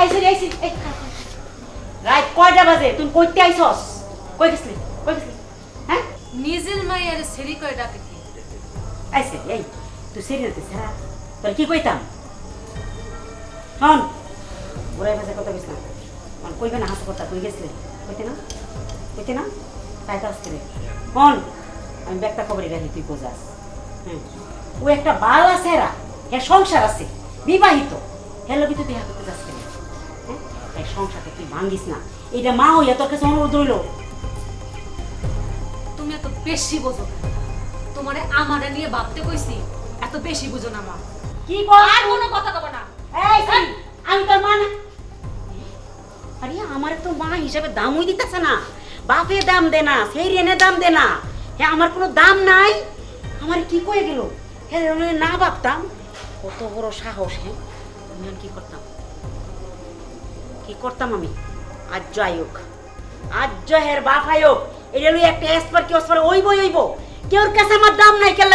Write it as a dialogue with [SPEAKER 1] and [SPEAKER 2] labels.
[SPEAKER 1] আইছি এই রাত কয়টা বাজে তুই কইতে আইছস কই গেছলি হ্যাঁ
[SPEAKER 2] নিজের মায়ের সেরি করে ডাকে কি
[SPEAKER 1] আইছে এই তুই সেরি হতে সারা তোর কি কইতাম শোন বুড়াই ভাষা কথা কইছ না মানে কইবে না হাসি কথা কই গেছলি কইতে না তাই তো আসতে শোন আমি ব্যাগটা খবরে রাখি তুই বোঝাস হ্যাঁ ও একটা বাল আছে এরা এর সংসার আছে বিবাহিত হেলো কিন্তু বিয়া করতে যাচ্ছে না হ্যাঁ এই সংসারটা তুই ভাঙ্গিস না এটা মা হইয়া তোর কাছে অনুরোধ রইল
[SPEAKER 2] তুমি এত বেশি বোঝো তোমারে আমারে নিয়ে ভাবতে কইছি এত বেশি বুঝো না মা
[SPEAKER 1] কি কর
[SPEAKER 2] আর কোনো কথা কব না
[SPEAKER 1] এই আমি তোর মা না আরে আমার তো মা হিসাবে দামই দিতেছে না বাপে দাম দে না সেই রেনে দাম দে না হ্যাঁ আমার কোনো দাম নাই আমার কি কয়ে গেল হ্যাঁ না ভাবতাম কত বড় সাহস হ্যাঁ আমি আর কি করতাম আমি আজ আয়োগ আজ হের বাপ আয়োগ এটা লই একটা এসপার কি ওসপার ওইব কেউর কাছে আমার দাম নাই কে